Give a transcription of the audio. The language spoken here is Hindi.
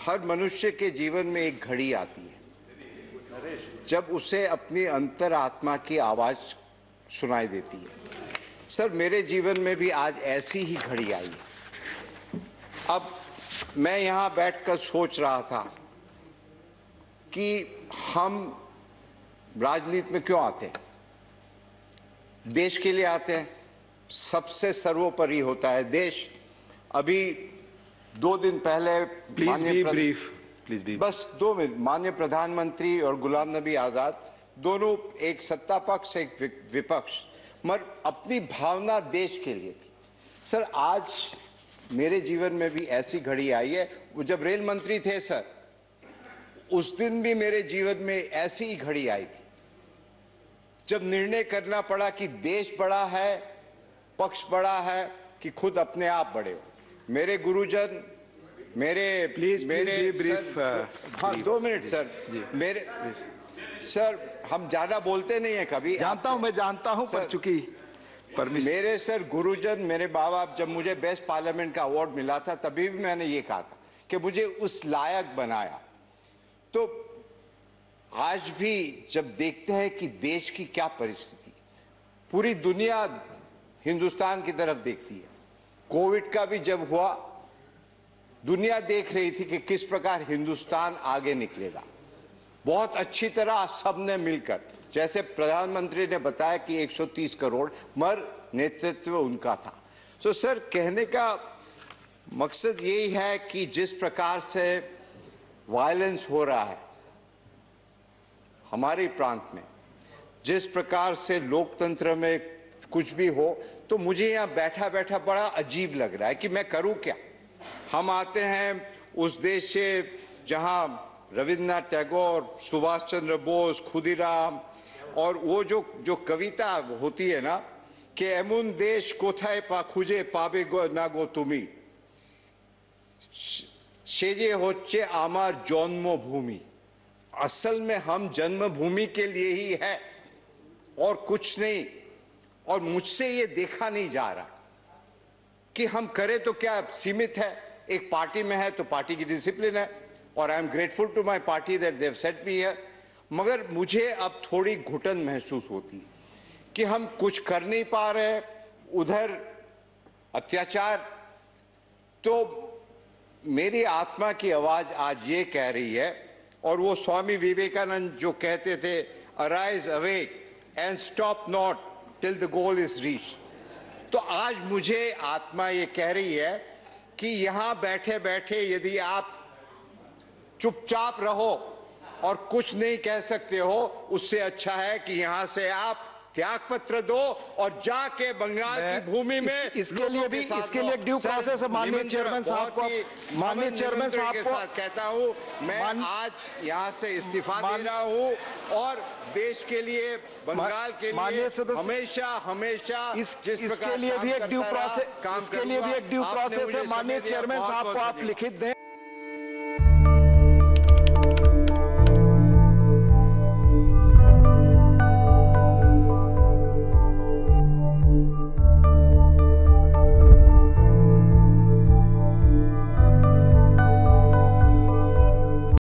हर मनुष्य के जीवन में एक घड़ी आती है जब उसे अपनी अंतरात्मा की आवाज सुनाई देती है। सर, मेरे जीवन में भी आज ऐसी ही घड़ी आई है। अब मैं यहाँ बैठकर सोच रहा था कि हम राजनीति में क्यों आते हैं। देश के लिए आते हैं, सबसे सर्वोपरि होता है देश। अभी 2 दिन पहले बस 2 मिनट, माननीय प्रधानमंत्री और गुलाम नबी आजाद दोनों, एक सत्ता पक्ष एक विपक्ष, मगर अपनी भावना देश के लिए थी। सर, आज मेरे जीवन में भी ऐसी घड़ी आई है। वो जब रेल मंत्री थे सर, उस दिन भी मेरे जीवन में ऐसी ही घड़ी आई थी जब निर्णय करना पड़ा कि देश बड़ा है, पक्ष बड़ा है कि खुद अपने आप बड़े हो। मेरे गुरुजन, हाँ 2 मिनट सर, सर हम ज्यादा बोलते नहीं है कभी। मैं जानता हूं पर चूंकि मेरे सर गुरुजन, मेरे बाबा, जब मुझे बेस्ट पार्लियामेंट का अवार्ड मिला था तभी भी मैंने ये कहा था कि मुझे उस लायक बनाया। तो आज भी जब देखते हैं कि देश की क्या परिस्थिति, पूरी दुनिया हिंदुस्तान की तरफ देखती है। कोविड का भी जब हुआ, दुनिया देख रही थी कि किस प्रकार हिंदुस्तान आगे निकलेगा। बहुत अच्छी तरह सबने मिलकर, जैसे प्रधानमंत्री ने बताया कि 130 करोड़, मगर नेतृत्व उनका था। तो सर, कहने का मकसद यही है कि जिस प्रकार से वायलेंस हो रहा है हमारे प्रांत में, जिस प्रकार से लोकतंत्र में कुछ भी हो, तो मुझे यहाँ बैठा बैठा बड़ा अजीब लग रहा है कि मैं करूं क्या। हम आते हैं उस देश से जहां रविन्द्रनाथ टैगोर, सुभाष चंद्र बोस, खुदीराम, और वो जो कविता होती है ना कि एमुन देश कोथाय पा खुजे पाबे गो ना गो तुमी, सेजे होच्चे आमार जन्मभूमि। असल में हम जन्मभूमि के लिए ही है और कुछ नहीं। और मुझसे ये देखा नहीं जा रहा कि हम करें तो क्या सीमित है। एक पार्टी में है तो पार्टी की डिसिप्लिन है, और I am grateful to my party that they have set me here. मगर मुझे अब थोड़ी घुटन महसूस होती है कि हम कुछ कर नहीं पा रहे, उधर अत्याचार। तो मेरी आत्मा की आवाज आज ये कह रही है, और वो स्वामी विवेकानंद जो कहते थे, arise awake and stop not till the goal is reached. तो आज मुझे आत्मा ये कह रही है कि यहां बैठे बैठे यदि आप चुपचाप रहो और कुछ नहीं कह सकते हो, उससे अच्छा है कि यहां से आप त्याग पत्र दो और जाके बंगाल की भूमि में इसके लिए ड्यू प्रोसेस है। माननीय चेयरमैन साहब को कहता हूं, मैं आज यहां से इस्तीफा दे रहा हूं और देश के लिए, बंगाल के लिए हमेशा हमेशा इसके लिए भी एक ड्यू प्रोसेस है। माननीय चेयरमैन साहब को आप लिखित दें।